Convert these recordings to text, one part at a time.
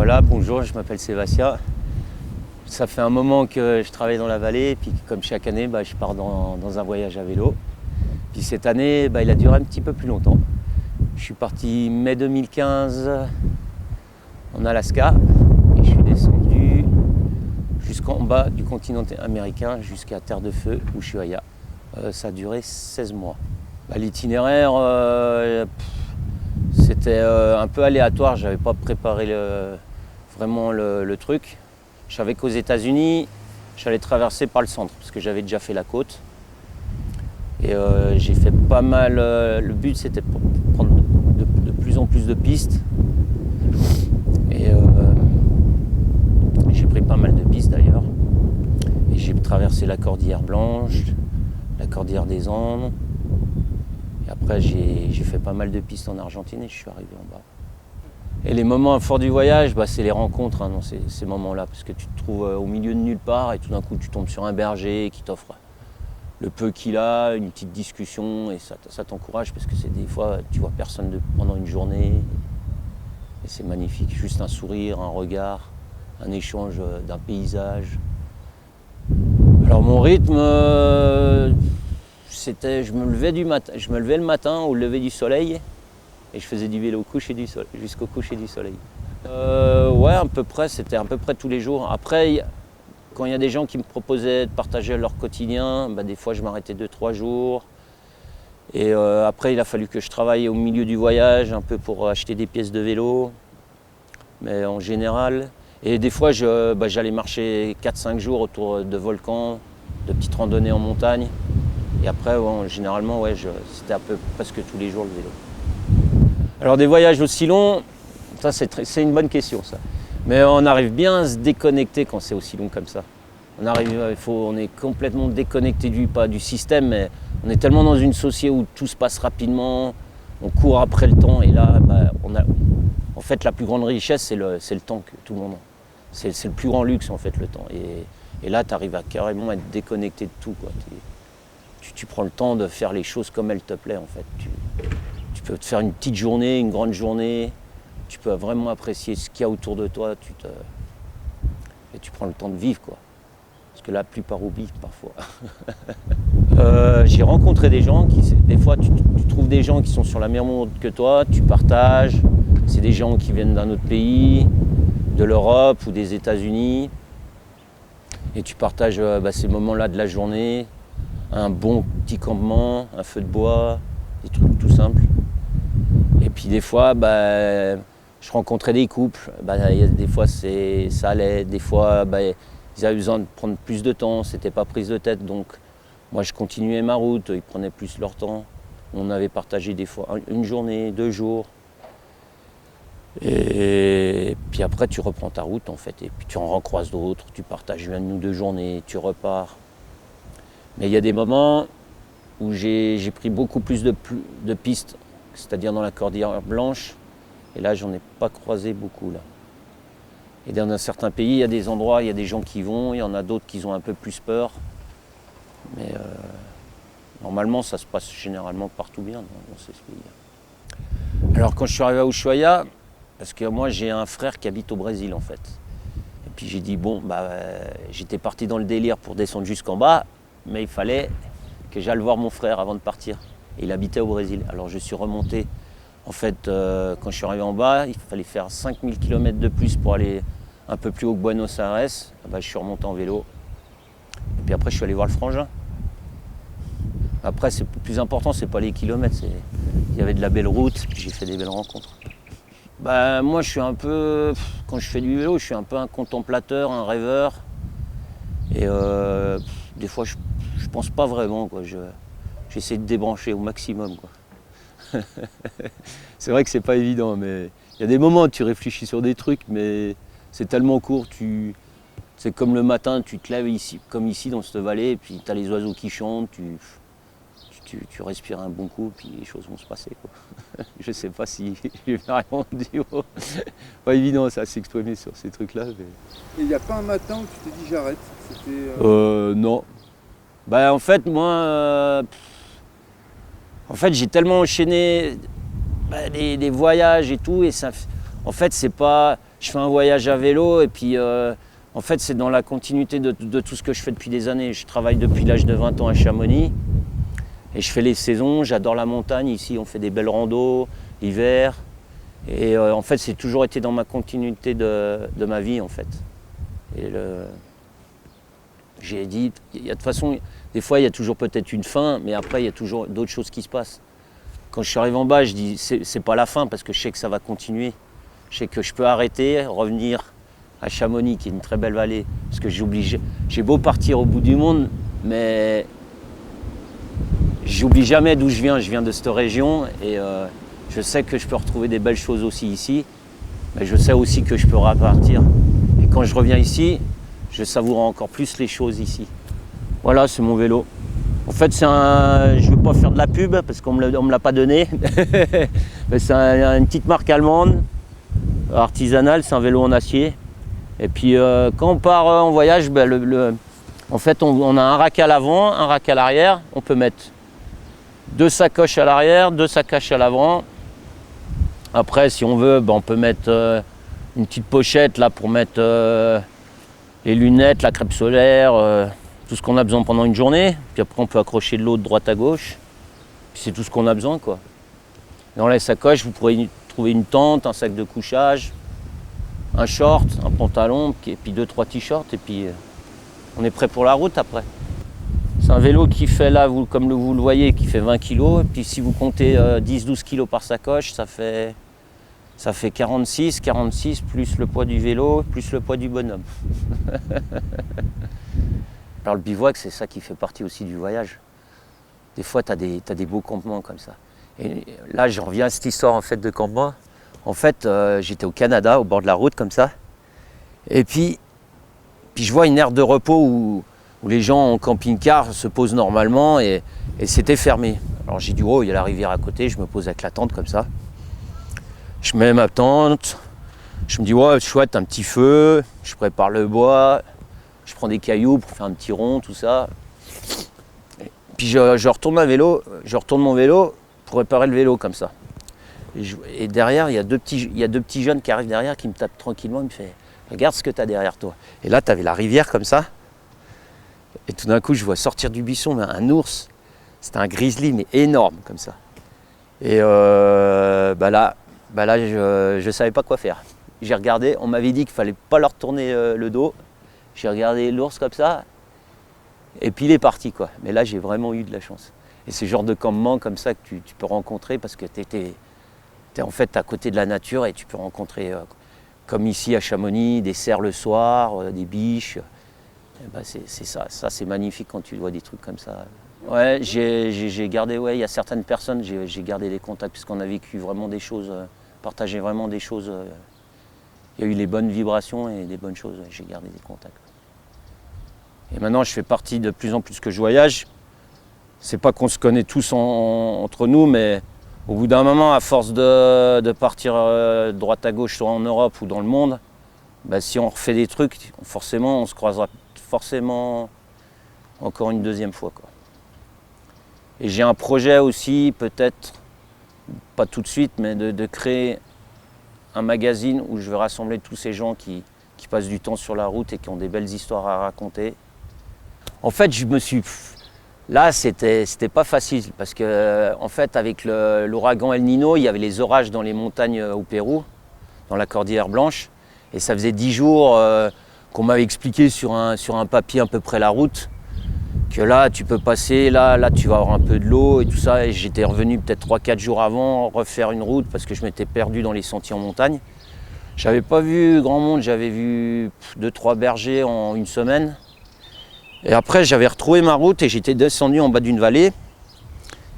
Voilà, bonjour, je m'appelle Sébastien. Ça fait un moment que je travaille dans la vallée, et puis comme chaque année, je pars dans un voyage à vélo. Puis cette année, il a duré un petit peu plus longtemps. Je suis parti mai 2015 en Alaska et je suis descendu jusqu'en bas du continent américain, jusqu'à Terre de Feu, Ushuaia. Ça a duré 16 mois. L'itinéraire, c'était un peu aléatoire, je n'avais pas préparé vraiment le truc. Je savais qu'aux États-Unis, j'allais traverser par le centre, parce que j'avais déjà fait la côte. Et j'ai fait pas mal. Le but, c'était de prendre de plus en plus de pistes. Et j'ai pris pas mal de pistes d'ailleurs. Et j'ai traversé la Cordillère Blanche, la Cordillère des Andes. Et après, j'ai fait pas mal de pistes en Argentine et je suis arrivé en bas. Et les moments forts du voyage, c'est les rencontres dans ces moments-là. Parce que tu te trouves au milieu de nulle part et tout d'un coup, tu tombes sur un berger qui t'offre le peu qu'il a, une petite discussion, et ça t'encourage parce que c'est des fois, tu vois personne pendant une journée. Et c'est magnifique, juste un sourire, un regard, un échange d'un paysage. Alors mon rythme, c'était, je me levais le matin au lever du soleil et je faisais du vélo jusqu'au coucher du soleil. Ouais, à peu près, c'était à peu près tous les jours. Après, quand il y a des gens qui me proposaient de partager leur quotidien, des fois je m'arrêtais 2-3 jours. Et après, il a fallu que je travaille au milieu du voyage, un peu pour acheter des pièces de vélo. Mais en général. Et des fois, j'allais marcher 4-5 jours autour de volcans, de petites randonnées en montagne. Et après, généralement, c'était presque tous les jours le vélo. Alors des voyages aussi longs, ça c'est une bonne question ça. Mais on arrive bien à se déconnecter quand c'est aussi long comme ça. On est complètement déconnecté du système, mais on est tellement dans une société où tout se passe rapidement, on court après le temps, et là, en fait, la plus grande richesse, c'est le temps que tout le monde a. C'est le plus grand luxe, en fait, le temps. Et là, tu arrives à carrément être déconnecté de tout, quoi. Tu prends le temps de faire les choses comme elles te plaisent, en fait. Tu peux te faire une petite journée, une grande journée. Tu peux vraiment apprécier ce qu'il y a autour de toi. Et tu prends le temps de vivre, quoi. Parce que la plupart oublient parfois. J'ai rencontré des gens des fois, tu trouves des gens qui sont sur la même monde que toi, tu partages. C'est des gens qui viennent d'un autre pays, de l'Europe ou des États-Unis. Et tu partages ces moments-là de la journée, un bon petit campement, un feu de bois, des trucs tout simples. Et puis des fois, je rencontrais des couples. Des fois, ça allait. Des fois, ils avaient besoin de prendre plus de temps. C'était pas prise de tête. Donc, moi, je continuais ma route. Ils prenaient plus leur temps. On avait partagé des fois une journée, 2 jours. Et puis après, tu reprends ta route, en fait. Et puis tu en recroises d'autres. Tu partages 1 ou 2 journées. Tu repars. Mais il y a des moments où j'ai pris beaucoup plus de pistes, c'est-à-dire dans la Cordillère Blanche. Et là, j'en ai pas croisé beaucoup, là. Et dans certains pays, il y a des endroits, il y a des gens qui vont, il y en a d'autres qui ont un peu plus peur. Mais normalement, ça se passe généralement partout bien dans ces pays. Alors, quand je suis arrivé à Ushuaia, parce que moi, j'ai un frère qui habite au Brésil, en fait. Et puis j'ai dit, j'étais parti dans le délire pour descendre jusqu'en bas, mais il fallait que j'aille voir mon frère avant de partir. Et il habitait au Brésil. Alors, je suis remonté. En fait, quand je suis arrivé en bas, il fallait faire 5000 km de plus pour aller un peu plus haut que Buenos Aires. Je suis remonté en vélo. Et puis après, je suis allé voir le frangin. Après, le plus important, c'est pas les kilomètres. Il y avait de la belle route, puis j'ai fait des belles rencontres. Moi, je suis un peu... Quand je fais du vélo, je suis un peu un contemplateur, un rêveur. Et des fois, je pense pas vraiment, quoi. J'essaie de débrancher au maximum, quoi. C'est vrai que c'est pas évident, mais il y a des moments où tu réfléchis sur des trucs, mais c'est tellement court. C'est comme le matin, tu te lèves ici, comme ici dans cette vallée, et puis tu as les oiseaux qui chantent, tu respires un bon coup, puis les choses vont se passer, quoi. Je sais pas si j'ai bien répondu. Pas évident ça, à s'exprimer sur ces trucs-là. Mais... Et il n'y a pas un matin où tu t'es dit j'arrête? Non. En fait, moi... En fait, j'ai tellement enchaîné des voyages et tout, et ça, en fait, c'est pas je fais un voyage à vélo et puis en fait c'est dans la continuité de tout ce que je fais depuis des années. Je travaille depuis l'âge de 20 ans à Chamonix et je fais les saisons, j'adore la montagne. Ici on fait des belles randos l'hiver et en fait c'est toujours été dans ma continuité de ma vie en fait. Et j'ai dit, de toute façon, des fois il y a toujours peut-être une fin, mais après il y a toujours d'autres choses qui se passent. Quand je suis arrivé en bas, je dis c'est pas la fin parce que je sais que ça va continuer. Je sais que je peux arrêter, revenir à Chamonix, qui est une très belle vallée, parce que j'ai beau partir au bout du monde, mais j'oublie jamais d'où je viens de cette région, et je sais que je peux retrouver des belles choses aussi ici, mais je sais aussi que je peux repartir. Et quand je reviens ici, je savoure encore plus les choses ici. Voilà, c'est mon vélo. En fait, je ne veux pas faire de la pub, parce qu'on ne me l'a pas donné, mais c'est une petite marque allemande, artisanal, c'est un vélo en acier. Et puis quand on part en voyage, en fait on a un rack à l'avant, un rack à l'arrière. On peut mettre 2 sacoches à l'arrière, 2 sacoches à l'avant. Après si on veut, on peut mettre une petite pochette là pour mettre les lunettes, la crème solaire, tout ce qu'on a besoin pendant une journée. Puis après on peut accrocher de l'eau de droite à gauche. Puis c'est tout ce qu'on a besoin quoi. Dans les sacoches, vous pourrez trouver une tente, un sac de couchage, un short, un pantalon, et puis 2-3 t-shirts, et puis on est prêt pour la route après. C'est un vélo qui fait là, comme vous le voyez, qui fait 20 kg, et puis si vous comptez 10-12 kg par sacoche, ça fait 46, plus le poids du vélo, plus le poids du bonhomme. Alors le bivouac, c'est ça qui fait partie aussi du voyage. Des fois, tu as des beaux campements comme ça. Et là, je reviens à cette histoire en fait de campement. En fait, j'étais au Canada, au bord de la route comme ça. Et puis je vois une aire de repos où les gens en camping-car se posent normalement et c'était fermé. Alors j'ai dit, oh, il y a la rivière à côté, je me pose avec la tente comme ça. Je mets ma tente, je me dis, ouais, chouette, un petit feu, je prépare le bois, je prends des cailloux pour faire un petit rond, tout ça. Et puis je retourne mon vélo pour réparer le vélo comme ça. Et derrière, il y a deux petits jeunes qui arrivent derrière, qui me tapent tranquillement, ils me font « Regarde ce que tu as derrière toi ». Et là, tu avais la rivière comme ça. Et tout d'un coup, je vois sortir du buisson un ours. C'était un grizzly, mais énorme comme ça. Et là, je ne savais pas quoi faire. J'ai regardé, on m'avait dit qu'il ne fallait pas leur tourner le dos. J'ai regardé l'ours comme ça. Et puis il est parti quoi. Mais là, j'ai vraiment eu de la chance. Et c'est le genre de campement comme ça que tu peux rencontrer parce que tu es en fait à côté de la nature et tu peux rencontrer, comme ici à Chamonix, des cerfs le soir, des biches. C'est ça, c'est magnifique quand tu vois des trucs comme ça. Ouais, j'ai gardé, il y a certaines personnes, j'ai gardé des contacts puisqu'on a vécu vraiment des choses, partagé vraiment des choses. Il y a eu les bonnes vibrations et des bonnes choses, j'ai gardé des contacts. Et maintenant, je fais partie de plus en plus que je voyage. C'est pas qu'on se connaît tous entre nous, mais au bout d'un moment, à force de partir droite à gauche, soit en Europe ou dans le monde, si on refait des trucs, forcément, on se croisera forcément encore une deuxième fois, quoi. Et j'ai un projet aussi, peut-être, pas tout de suite, mais de créer un magazine où je vais rassembler tous ces gens qui passent du temps sur la route et qui ont des belles histoires à raconter. En fait, là, c'était pas facile parce que, en fait, avec l'ouragan El Niño, il y avait les orages dans les montagnes au Pérou, dans la Cordillère Blanche, et ça faisait 10 jours qu'on m'avait expliqué sur un papier à peu près la route, que là, tu peux passer, là, tu vas avoir un peu de l'eau et tout ça, et j'étais revenu peut-être 3-4 jours avant refaire une route parce que je m'étais perdu dans les sentiers en montagne. J'avais pas vu grand monde, j'avais vu 2-3 bergers en une semaine. Et après, j'avais retrouvé ma route et j'étais descendu en bas d'une vallée.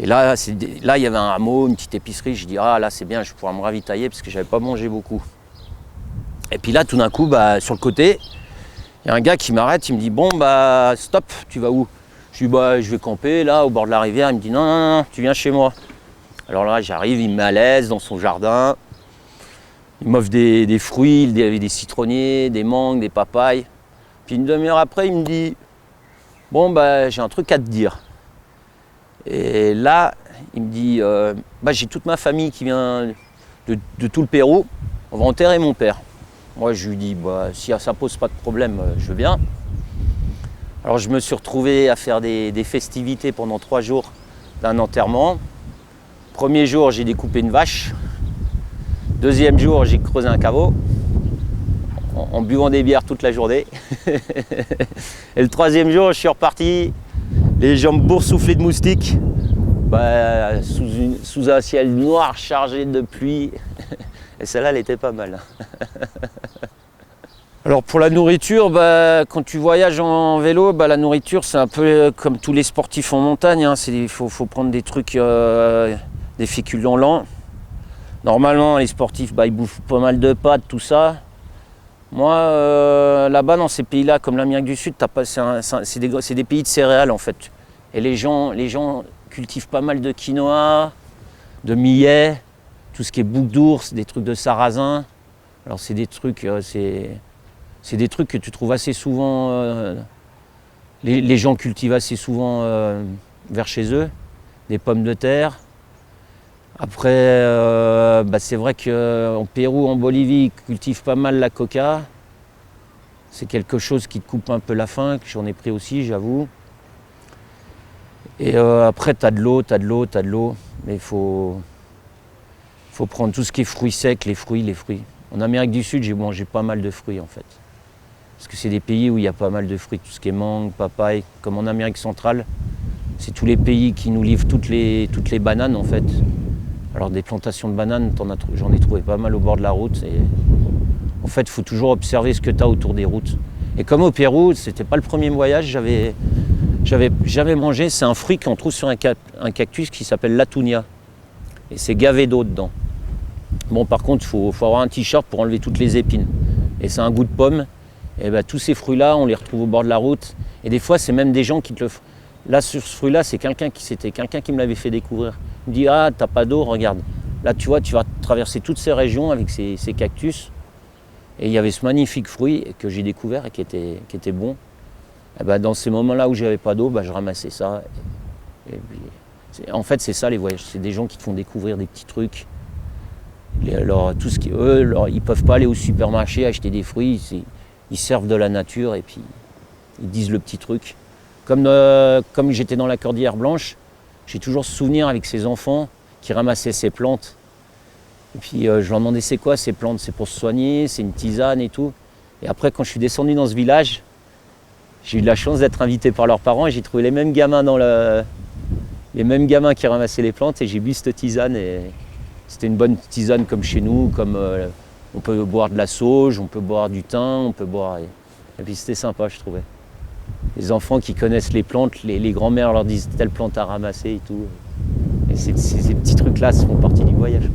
Et là, il y avait un hameau, une petite épicerie. Je dis, ah là, c'est bien, je pourrais me ravitailler parce que j'avais pas mangé beaucoup. Et puis là, tout d'un coup, sur le côté, il y a un gars qui m'arrête, il me dit, bon, stop, tu vas où? Je dis, je vais camper là, au bord de la rivière. Il me dit, non, tu viens chez moi. Alors là, j'arrive, il me met à l'aise dans son jardin. Il m'offre des fruits, il y avait des citronniers, des mangues, des papayes. Puis une demi-heure après, il me dit, bon, j'ai un truc à te dire. Et là, il me dit, j'ai toute ma famille qui vient de tout le Pérou, on va enterrer mon père. Moi, je lui dis, bah, si ça pose pas de problème, je veux bien. Alors, je me suis retrouvé à faire des festivités pendant 3 jours d'un enterrement. Premier jour, j'ai découpé une vache. Deuxième jour, j'ai creusé un caveau en buvant des bières toute la journée. Et le troisième jour, je suis reparti, les jambes boursouflées de moustiques, sous un ciel noir chargé de pluie. Et celle-là, elle était pas mal. Alors pour la nourriture, quand tu voyages en vélo, la nourriture c'est un peu comme tous les sportifs en montagne. Il faut prendre des trucs, des féculents lents. Normalement les sportifs ils bouffent pas mal de pâtes, tout ça. Moi là-bas dans ces pays-là, comme l'Amérique du Sud, c'est des pays de céréales en fait. Et les gens cultivent pas mal de quinoa, de millet, tout ce qui est bouc d'ours, des trucs de sarrasin. Alors c'est des trucs, c'est des trucs que tu trouves assez souvent, les gens cultivent assez souvent vers chez eux, des pommes de terre. Après, c'est vrai qu'en Pérou, en Bolivie, ils cultivent pas mal la coca. C'est quelque chose qui te coupe un peu la faim, que j'en ai pris aussi, j'avoue. Et après, tu as de l'eau. Mais il faut prendre tout ce qui est fruits secs, les fruits. En Amérique du Sud, j'ai mangé pas mal de fruits en fait. Parce que c'est des pays où il y a pas mal de fruits, tout ce qui est mangue, papaye. Comme en Amérique centrale, c'est tous les pays qui nous livrent toutes les bananes en fait. Alors des plantations de bananes, j'en ai trouvé pas mal au bord de la route. Et en fait, il faut toujours observer ce que tu as autour des routes. Et comme au Pérou, c'était pas le premier voyage, j'avais jamais mangé, c'est un fruit qu'on trouve sur un cactus qui s'appelle l'atunia. Et c'est gavé d'eau dedans. Bon, par contre, il faut avoir un t-shirt pour enlever toutes les épines. Et c'est un goût de pomme. Et tous ces fruits-là, on les retrouve au bord de la route. Et des fois, c'est même des gens qui te le font. Là, sur ce fruit-là, c'était quelqu'un qui me l'avait fait découvrir. Il me dit, ah, t'as pas d'eau, regarde. Là, tu vois, tu vas traverser toutes ces régions avec ces cactus. Et il y avait ce magnifique fruit que j'ai découvert et qui était bon. Et dans ces moments-là où j'avais pas d'eau, je ramassais ça. Et puis, en fait, c'est ça les voyages. C'est des gens qui te font découvrir des petits trucs. Alors, ils peuvent pas aller au supermarché acheter des fruits. Ils servent de la nature et puis ils disent le petit truc. Comme j'étais dans la Cordillère Blanche, j'ai toujours ce souvenir avec ces enfants qui ramassaient ces plantes. Et puis je leur demandais c'est quoi ces plantes, c'est pour se soigner, c'est une tisane et tout. Et après quand je suis descendu dans ce village, j'ai eu de la chance d'être invité par leurs parents et j'ai trouvé les mêmes gamins qui ramassaient les plantes et j'ai bu cette tisane et c'était une bonne tisane comme chez nous, comme on peut boire de la sauge, on peut boire du thym, on peut boire. Et puis c'était sympa, je trouvais. Les enfants qui connaissent les plantes, les grands-mères leur disent telle plante à ramasser et tout. Et ces petits trucs-là font partie du voyage.